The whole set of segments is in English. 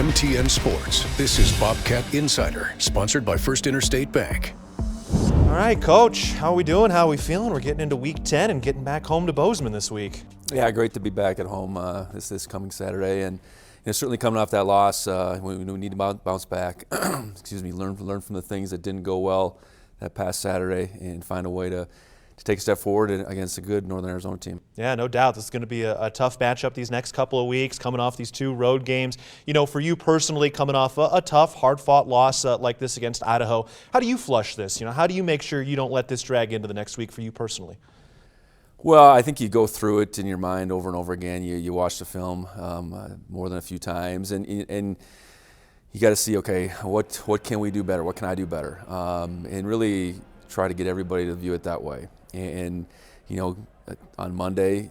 MTN Sports, this is Bobcat Insider, sponsored by First Interstate Bank. All right, Coach, how are we doing? How are we feeling? We're getting into Week 10 and getting back home to Bozeman this week. Yeah, great to be back at home this coming Saturday, and certainly coming off that loss, we need to bounce back. Excuse me, learn from the things that didn't go well that past Saturday, and find a way to take a step forward against a good Northern Arizona team. Yeah, no doubt. This is going to be a tough matchup these next couple of weeks, coming off these two road games. You know, for you personally, coming off a tough, hard-fought loss like this against Idaho, how do you flush this? You know, how do you make sure you don't let this drag into the next week for you personally? Well, I think you go through it in your mind over and over again. You watch the film more than a few times, and you got to see, okay, what can we do better? What can I do better? And really try to get everybody to view it that way. And you know, on Monday,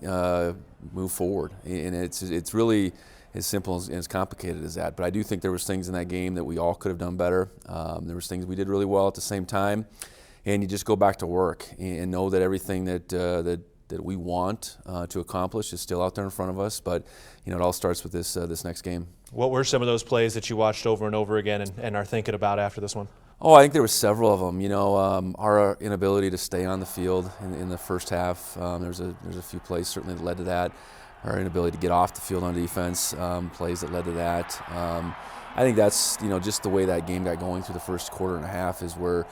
move forward. And it's really as simple and as complicated as that. But I do think there was things in that game that we all could have done better. There was things we did really well at the same time. And you just go back to work and know that everything that we want to accomplish is still out there in front of us. But you know, it all starts with this next game. What were some of those plays that you watched over and over again and are thinking about after this one? Oh, I think there were several of them. You know, our inability to stay on the field in the first half. There's a few plays certainly that led to that. Our inability to get off the field on defense, plays that led to that. I think that's, you know, just the way that game got going through the first quarter and a half is where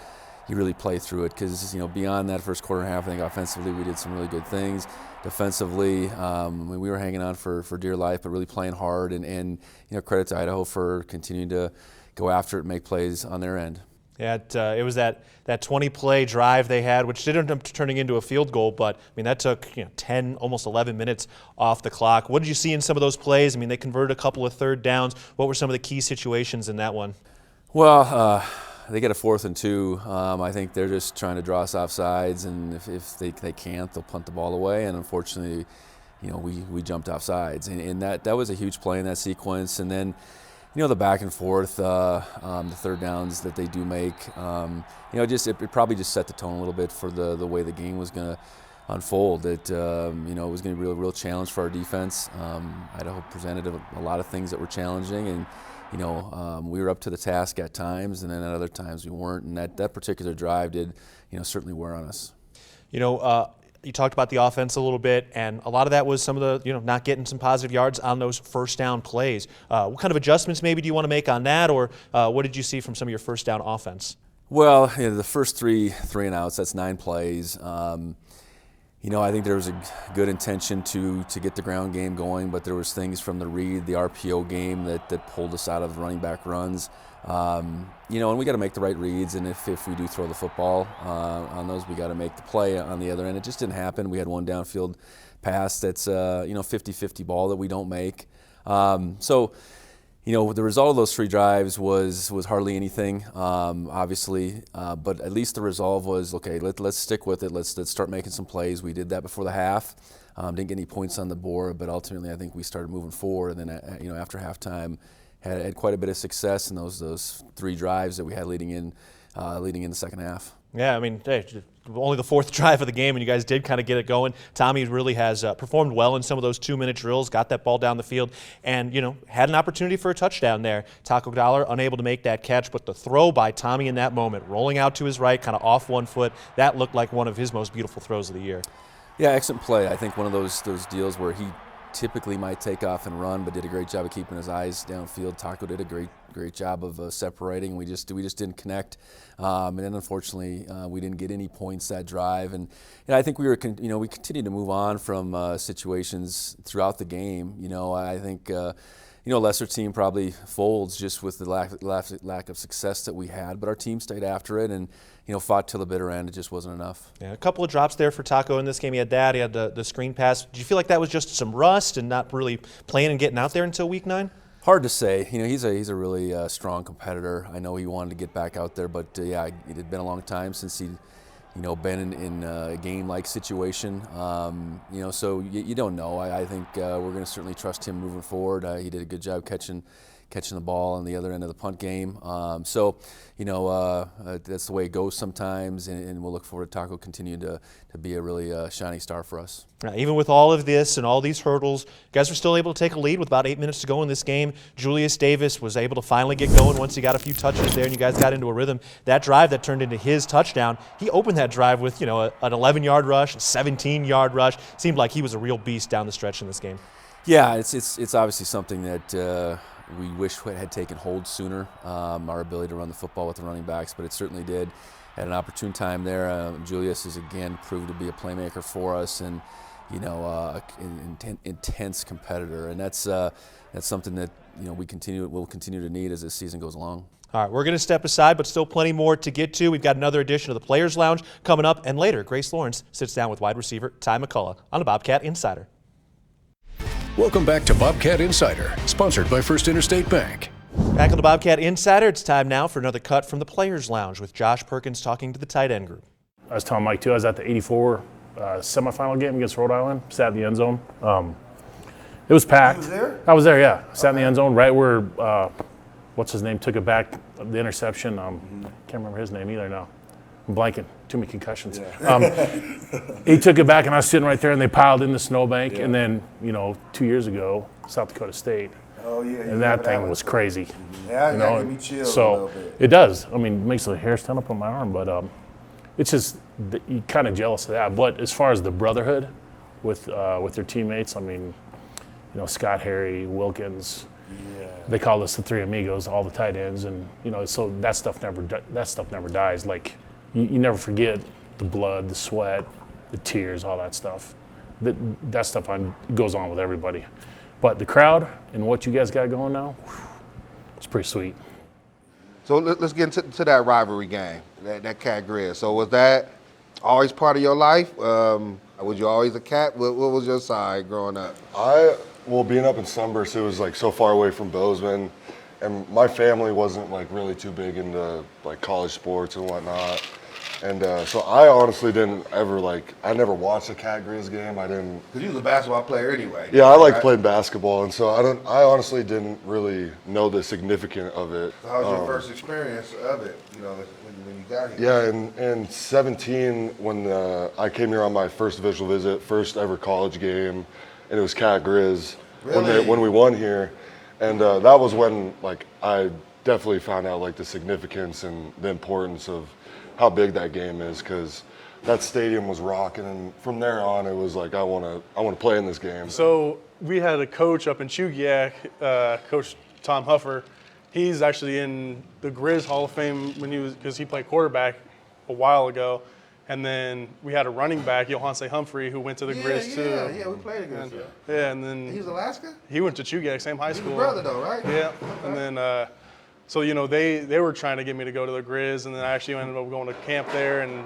you really play through it, because you know, beyond that first quarter and a half, I think offensively we did some really good things. Defensively, we were hanging on for dear life, but really playing hard, and you know, credit to Idaho for continuing to go after it and make plays on their end. Yeah, it was that 20-play drive they had, which did end up turning into a field goal, but I mean, that took 10, almost 11 minutes off the clock. What did you see in some of those plays? I mean, they converted a couple of third downs. What were some of the key situations in that one? Well, they get a 4th and 2. I think they're just trying to draw us off sides, and if they can't, they'll punt the ball away. And unfortunately, you know, we jumped off sides, and that was a huge play in that sequence. And then, you know, the back and forth, the third downs that they do make, you know, it probably just set the tone a little bit for the way the game was going to unfold. You know, it was going to be a real challenge for our defense. Idaho presented a lot of things that were challenging, and you know, we were up to the task at times, and then at other times we weren't. And that particular drive did, you know, certainly wear on us. You know, you talked about the offense a little bit, and a lot of that was some of the, you know, not getting some positive yards on those first down plays. What kind of adjustments maybe do you want to make on that, or what did you see from some of your first down offense? Well, you know, the first three and outs, that's 9 plays. You know, I think there was a good intention to get the ground game going, but there was things from the read, the RPO game that pulled us out of the running back runs. You know, and we got to make the right reads, and if we do throw the football on those, we got to make the play on the other end. It just didn't happen. We had one downfield pass that's you know, 50-50 ball that we don't make. So, you know, the result of those 3 drives was hardly anything, obviously, but at least the resolve was, okay, let's stick with it. Let's start making some plays. We did that before the half. Didn't get any points on the board, but ultimately I think we started moving forward. And then, you know, after halftime, had quite a bit of success in those 3 drives that we had leading in the second half. Yeah, I mean, hey, only the 4th drive of the game, and you guys did kind of get it going. Tommy really has performed well in some of those 2-minute drills, got that ball down the field, and, you know, had an opportunity for a touchdown there. Taco Dollar unable to make that catch, but the throw by Tommy in that moment, rolling out to his right, kind of off one foot, that looked like one of his most beautiful throws of the year. Yeah, excellent play. I think one of those deals where he typically might take off and run, but did a great job of keeping his eyes downfield. Taco did a great job of separating. We just didn't connect, and then unfortunately we didn't get any points that drive. And I think we continued to move on from situations throughout the game. You know, I think you know, a lesser team probably folds just with the lack of success that we had, but our team stayed after it and, you know, fought till the bitter end. It just wasn't enough. Yeah, a couple of drops there for Taco in this game. He had that. He had the screen pass. Did you feel like that was just some rust and not really playing and getting out there until week 9? Hard to say. You know, he's a really strong competitor. I know he wanted to get back out there, but yeah, it had been a long time since he'd, you know, been in a game-like situation. You know, so you don't know. I think we're going to certainly trust him moving forward. He did a good job catching catching the ball on the other end of the punt game. So, that's the way it goes sometimes, and we'll look forward to Taco continuing to be a really shining star for us. Even with all of this and all these hurdles, you guys were still able to take a lead with about 8 minutes to go in this game. Julius Davis was able to finally get going once he got a few touches there, and you guys got into a rhythm. That drive that turned into his touchdown, he opened that drive with an 11-yard rush, a 17-yard rush. Seemed like he was a real beast down the stretch in this game. Yeah, it's obviously something that we wish had taken hold sooner, our ability to run the football with the running backs, but it certainly did. At an opportune time there, Julius has again proved to be a playmaker for us, and intense competitor, and that's something that we'll continue to need as this season goes along. All right, we're going to step aside, but still plenty more to get to. We've got another edition of the Players Lounge coming up, and later, Grace Lawrence sits down with wide receiver Ty McCullough on the Bobcat Insider. Welcome back to Bobcat Insider, sponsored by First Interstate Bank. Back on the Bobcat Insider, it's time now for another cut from the Players Lounge with Josh Perkins talking to the tight end group. I was telling Mike, too, I was at the 84 semifinal game against Rhode Island, sat in the end zone. It was packed. You was there? I was there, yeah. Sat in the end zone right where, what's his name, took it back, the interception. Can't remember his name either now. I'm blanking. Too many concussions. Yeah. He took it back, and I was sitting right there, and they piled in the snowbank. Yeah. And then, 2 years ago, South Dakota State. Oh, yeah. And that thing was crazy. Yeah, that gave me chills a little bit. It does. I mean, it makes the hair stand up on my arm, but it's just you're kind of jealous of that. But as far as the brotherhood with their teammates, I mean, Scott, Harry, Wilkins, they call us the Three Amigos, all the tight ends, and so that stuff never dies. Like you never forget the blood, the sweat, the tears, all that stuff. That stuff goes on with everybody. But the crowd and what you guys got going now, it's pretty sweet. So let's get into that rivalry game, that Cat Grizz. So was that always part of your life? Was you always a Cat? What was your side growing up? Being up in Sunburst, it was like so far away from Bozeman, and my family wasn't like really too big into like college sports and whatnot. And so I honestly didn't ever I never watched a Cat Grizz game. I didn't. Because you was a basketball player anyway. Yeah, I like playing basketball, and so I honestly didn't really know the significance of it. So how was your first experience of it? When you got here. Yeah, in 17 when I came here on my first official visit, first ever college game, and it was Cat Grizz when we won here, and that was when I definitely found out the significance and the importance of how big that game is, because that stadium was rocking, and from there on it was I want to play in this game. So we had a coach up in Chugiak, Coach Tom Huffer. He's actually in the Grizz Hall of Fame because he played quarterback a while ago, and then we had a running back, Johanse Humphrey, who went to the Grizz too. Yeah, we played against him. Yeah, and then he was Alaska. He went to Chugiak, same high school. He's your brother though, right? Yeah, and then. So, they were trying to get me to go to the Grizz, and then I actually ended up going to camp there, and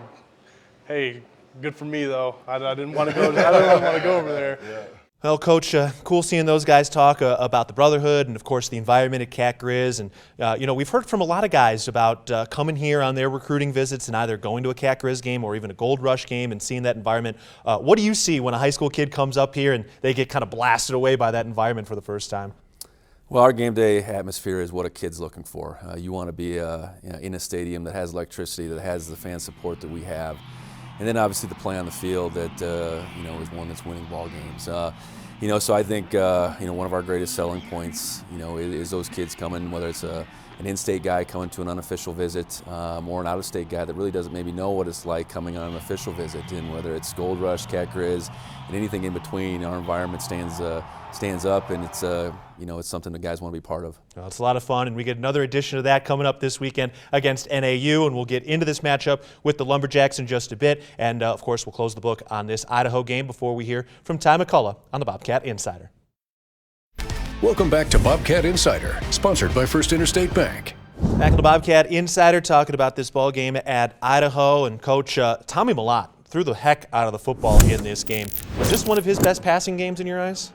hey, good for me, though. I didn't want to go. I didn't want to go over there. Yeah. Well, Coach, cool seeing those guys talk about the brotherhood and, of course, the environment at Cat Grizz. And, we've heard from a lot of guys about coming here on their recruiting visits and either going to a Cat Grizz game or even a Gold Rush game and seeing that environment. What do you see when a high school kid comes up here and they get kind of blasted away by that environment for the first time? Well, our game day atmosphere is what a kid's looking for. You want to be in a stadium that has electricity, that has the fan support that we have, and then obviously the play on the field that is one that's winning ball games. So I think one of our greatest selling points is those kids coming, whether it's an in-state guy coming to an unofficial visit or an out-of-state guy that really doesn't maybe know what it's like coming on an official visit, and whether it's Gold Rush, Cat Grizz, and anything in between, our environment stands up, and it's it's something the guys want to be part of. Well, it's a lot of fun, and we get another edition of that coming up this weekend against NAU, and we'll get into this matchup with the Lumberjacks in just a bit, and of course we'll close the book on this Idaho game before we hear from Ty McCullough on the Bobcat Insider. Welcome back to Bobcat Insider, sponsored by First Interstate Bank. Back on the Bobcat Insider talking about this ball game at Idaho, and Coach Tommy Mellott threw the heck out of the football in this game. Was this one of his best passing games in your eyes?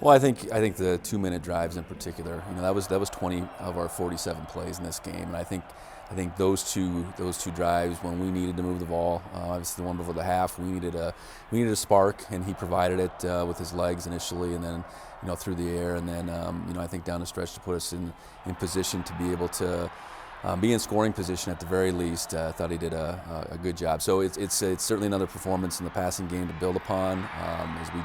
Well, I think the 2-minute drives in particular. That was 20 of our 47 plays in this game, and I think I think those two drives when we needed to move the ball, obviously the one before the half, we needed a spark, and he provided it with his legs initially, and then through the air, and then I think down the stretch to put us in position to be able to be in scoring position at the very least. I thought he did a good job. So it's certainly another performance in the passing game to build upon as we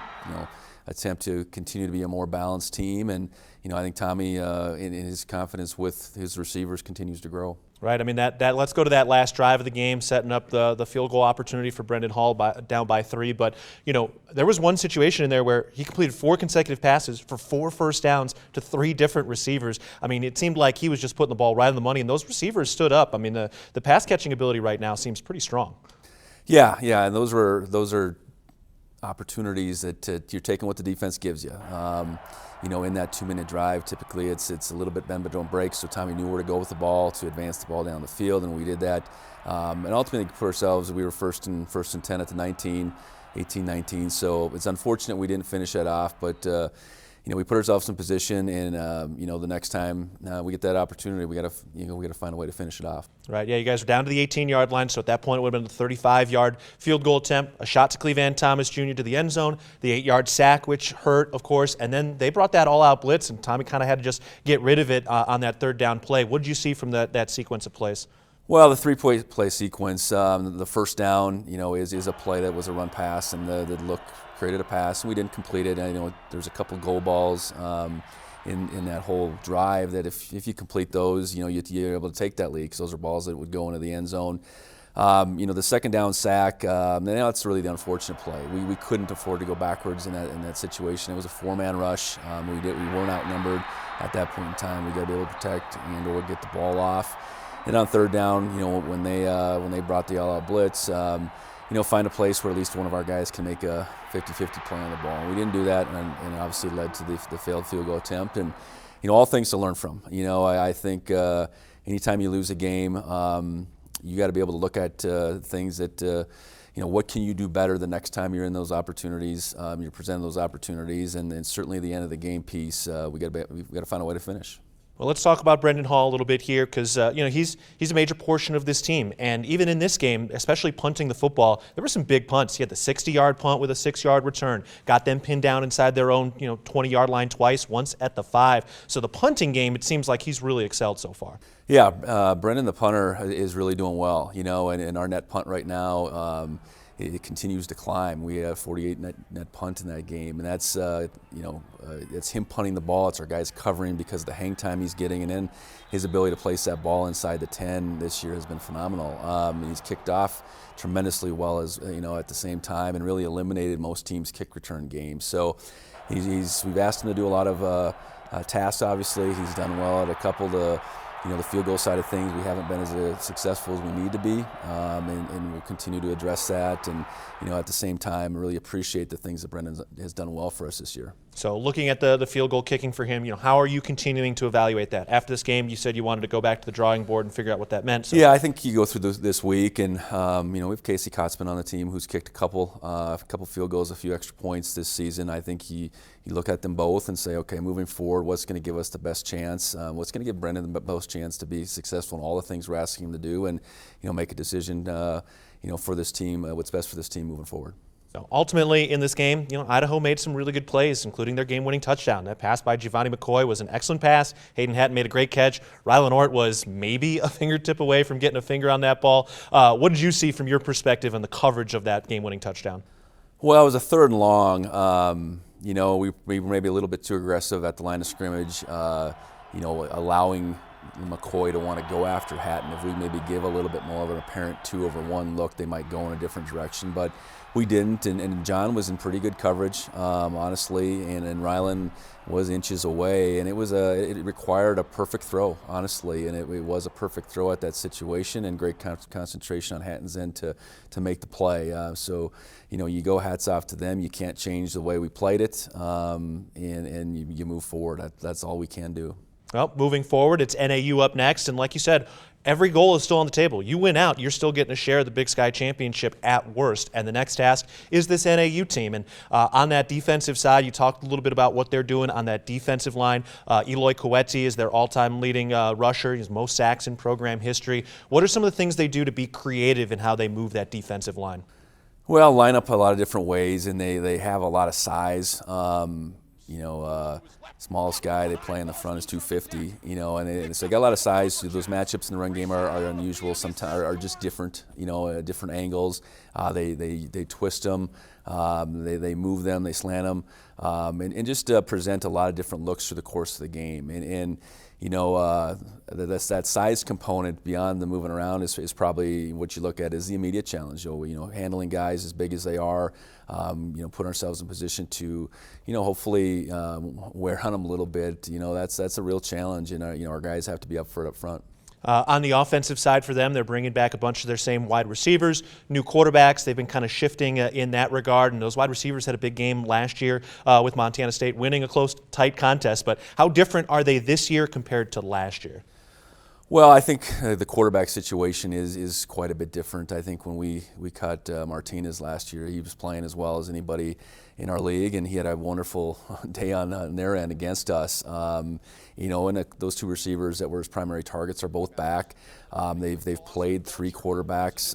attempt to continue to be a more balanced team, and I think Tommy in his confidence with his receivers continues to grow. Right. I mean, that let's go to that last drive of the game, setting up the field goal opportunity for Brendan Hall down by 3. But, there was one situation in there where he completed 4 consecutive passes for 4 first downs to 3 different receivers. I mean, it seemed like he was just putting the ball right on the money, and those receivers stood up. I mean, the pass catching ability right now seems pretty strong. Yeah, and those are opportunities that you're taking what the defense gives you. In that 2-minute drive, typically it's a little bit bend but don't break, so Tommy knew where to go with the ball to advance the ball down the field, and we did that. And ultimately for ourselves, we were first and 10 at the 18-19, so it's unfortunate we didn't finish that off, but we put ourselves in position, and the next time we get that opportunity, we got to find a way to finish it off. Right. Yeah, you guys were down to the 18-yard line, so at that point it would have been the 35-yard field goal attempt, a shot to Cleveland Thomas Jr. to the end zone, the 8-yard sack, which hurt, of course, and then they brought that all-out blitz, and Tommy kind of had to just get rid of it on that third down play. What did you see from that sequence of plays? Well, the 3-play sequence, the first down, is a play that was a run pass, and the look created a pass, and we didn't complete it. And, there's a couple goal balls in that whole drive that if you complete those, you're able to take that lead, because those are balls that would go into the end zone. The second down sack, that's really the unfortunate play. We couldn't afford to go backwards in that situation. It was a 4-man rush. We weren't outnumbered at that point in time. We got to be able to protect or get the ball off. And on third down, when they brought the all-out blitz, find a place where at least one of our guys can make a 50-50 play on the ball. And we didn't do that, and obviously led to the failed field goal attempt. And all things to learn from. I think anytime you lose a game, you got to be able to look at things that what can you do better the next time you're in those opportunities, you're presenting those opportunities, and certainly the end of the game piece, we've got to find a way to finish. Well, let's talk about Brendan Hall a little bit here, because he's a major portion of this team, and even in this game, especially punting the football, there were some big punts. He had the 60-yard punt with a 6-yard return, got them pinned down inside their own 20-yard line twice, once at the 5. So the punting game, it seems like he's really excelled so far. Yeah, Brendan the punter is really doing well, and our net punt right now. It continues to climb. We have 48 net punt in that game, and that's it's him punting the ball. It's our guys covering because of the hang time he's getting, and then his ability to place that ball inside the 10 this year has been phenomenal. He's kicked off tremendously well at the same time, and really eliminated most teams' kick return games. So we've asked him to do a lot of tasks. Obviously, he's done well at a couple of the field goal side of things. We haven't been as successful as we need to be, and we'll continue to address that. And at the same time, really appreciate the things that Brendan has done well for us this year. So looking at the field goal kicking for him, how are you continuing to evaluate that? After this game, you said you wanted to go back to the drawing board and figure out what that meant. So. Yeah, I think you go through this week, and we have Casey Kotzman on the team who's kicked a couple field goals, a few extra points this season. I think you look at them both and say, okay, moving forward, what's going to give us the best chance? What's going to give Brendan the most chance to be successful in all the things we're asking him to do, and make a decision, for this team, what's best for this team moving forward. So ultimately, in this game, Idaho made some really good plays, including their game-winning touchdown. That pass by Giovanni McCoy was an excellent pass. Hayden Hatton made a great catch. Rylan Ort was maybe a fingertip away from getting a finger on that ball. What did you see from your perspective on the coverage of that game-winning touchdown? Well, it was a 3rd and long. We were maybe a little bit too aggressive at the line of scrimmage, allowing McCoy to want to go after Hatton. If we maybe give a little bit more of an apparent 2-over-1 look, they might go in a different direction. But we didn't, and John was in pretty good coverage, honestly, and Rylan was inches away, and it required a perfect throw, honestly, and it was a perfect throw at that situation, and great concentration on Hatton's end to make the play. So, you go hats off to them. You can't change the way we played it, and you move forward. That's all we can do. Well, moving forward, it's NAU up next, and like you said, every goal is still on the table. You win out, you're still getting a share of the Big Sky Championship at worst. And the next task is this NAU team. And on that defensive side, you talked a little bit about what they're doing on that defensive line. Eloy Coetti is their all-time leading rusher. He's most sacks in program history. What are some of the things they do to be creative in how they move that defensive line? Well, line up a lot of different ways, and they have a lot of size. Smallest guy they play in the front is 250, and so they got a lot of size. Those matchups in the run game are unusual, sometimes are just different, different angles. They twist them, they move them, they slant them, and just present a lot of different looks through the course of the game. That size component beyond the moving around is probably what you look at as the immediate challenge. Handling guys as big as they are, put ourselves in position to, hopefully wear on them a little bit. That's a real challenge, and our guys have to be up for it up front. On the offensive side for them, they're bringing back a bunch of their same wide receivers, new quarterbacks. They've been kind of shifting in that regard, and those wide receivers had a big game last year with Montana State, winning a close, tight contest. But how different are they this year compared to last year? Well, I think the quarterback situation is quite a bit different. I think when we cut Martinez last year, he was playing as well as anybody in our league, and he had a wonderful day on their end against us. And those two receivers that were his primary targets are both back. They've played 3 quarterbacks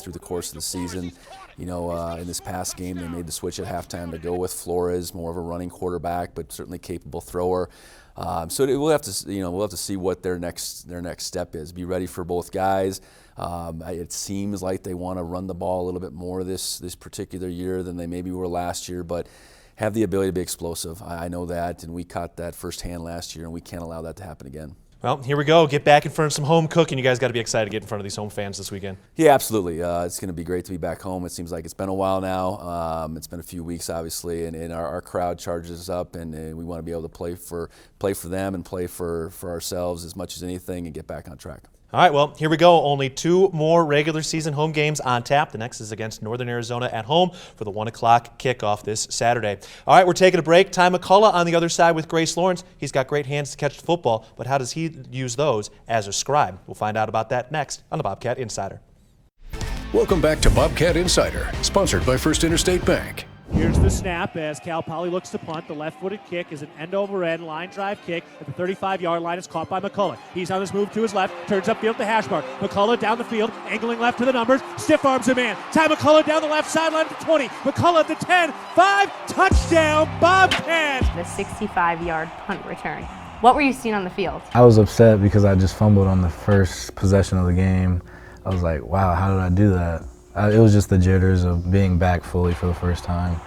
through the course of the season. In this past game, they made the switch at halftime to go with Flores, more of a running quarterback, but certainly capable thrower. So we'll have to see what their next step is. Be ready for both guys. It seems like they want to run the ball a little bit more this particular year than they maybe were last year, but have the ability to be explosive. I know that, and we caught that firsthand last year, and we can't allow that to happen again. Well, here we go. Get back in front of some home cooking. You guys got to be excited to get in front of these home fans this weekend. Yeah, absolutely. It's going to be great to be back home. It seems like it's been a while now. It's been a few weeks, obviously, and our crowd charges us up, and we want to be able to play for them and play for ourselves as much as anything and get back on track. All right, well, here we go. Only 2 more regular season home games on tap. The next is against Northern Arizona at home for the 1 o'clock kickoff this Saturday. All right, we're taking a break. Ty McCullough on the other side with Grace Lawrence. He's got great hands to catch the football, but how does he use those as a scribe? We'll find out about that next on the Bobcat Insider. Welcome back to Bobcat Insider, sponsored by First Interstate Bank. Here's the snap as Cal Poly looks to punt. The left-footed kick is an end-over-end line drive kick at the 35-yard line. It's caught by McCullough. He's on his move to his left, turns upfield to hash mark. McCullough down the field, angling left to the numbers, stiff arms a man. Ty McCullough down the left sideline to 20. McCullough at the 10, 5, touchdown, Bobcat! The 65-yard punt return. What were you seeing on the field? I was upset because I just fumbled on the first possession of the game. I was like, wow, how did I do that? It was just the jitters of being back fully for the first time.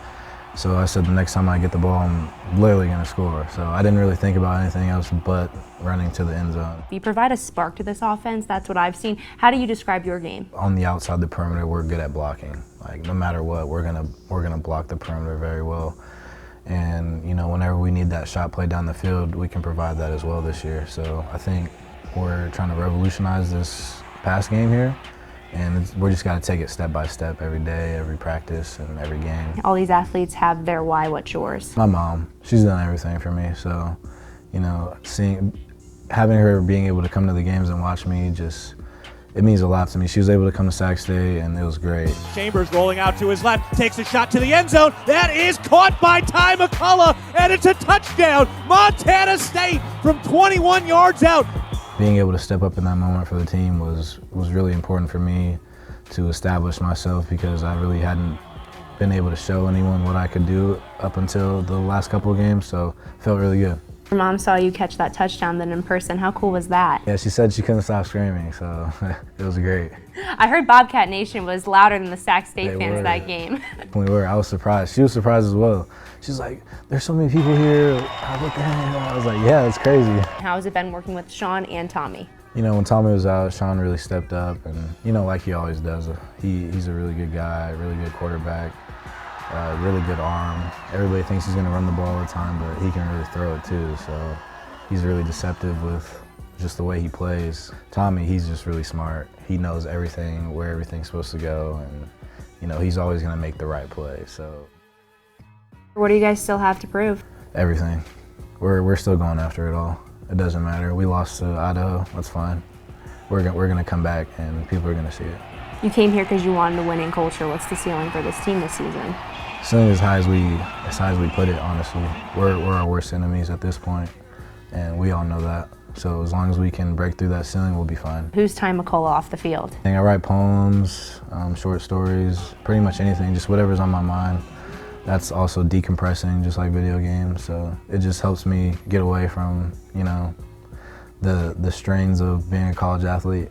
So I said the next time I get the ball, I'm literally going to score. So I didn't really think about anything else but running to the end zone. You provide a spark to this offense. That's what I've seen. How do you describe your game? On the outside the perimeter, we're good at blocking. Like no matter what, we're gonna block the perimeter very well. And whenever we need that shot play down the field, we can provide that as well this year. So I think we're trying to revolutionize this pass game here. And we just got to take it step by step every day, every practice, and every game. All these athletes have their why. What's yours? My mom, she's done everything for me. So, having her being able to come to the games and watch me it means a lot to me. She was able to come to Sac State, and it was great. Chambers rolling out to his left, takes a shot to the end zone. That is caught by Ty McCullough, and it's a touchdown. Montana State from 21 yards out. Being able to step up in that moment for the team was really important for me to establish myself because I really hadn't been able to show anyone what I could do up until the last couple of games, so it felt really good. Your mom saw you catch that touchdown then in person. How cool was that? Yeah, she said she couldn't stop screaming, so it was great. I heard Bobcat Nation was louder than the Sac State fans that game. We were. I was surprised. She was surprised as well. She's like, there's so many people here. What the hell? I was like, yeah, it's crazy. How has it been working with Sean and Tommy? When Tommy was out, Sean really stepped up, and like he always does. He's a really good guy, really good quarterback, really good arm. Everybody thinks he's going to run the ball all the time, but he can really throw it too. So he's really deceptive with just the way he plays. Tommy, he's just really smart. He knows everything, where everything's supposed to go, and he's always going to make the right play. So. What do you guys still have to prove? Everything. We're still going after it all. It doesn't matter. We lost to Idaho. That's fine. we're gonna come back and people are gonna see it. You came here because you wanted a winning culture. What's the ceiling for this team this season? Ceiling as high as we put it. Honestly, we're our worst enemies at this point, and we all know that. So as long as we can break through that ceiling, we'll be fine. Who's Ty McCullough off the field? I write poems, short stories, pretty much anything, just whatever's on my mind. That's also decompressing, just like video games. So it just helps me get away from, the strains of being a college athlete.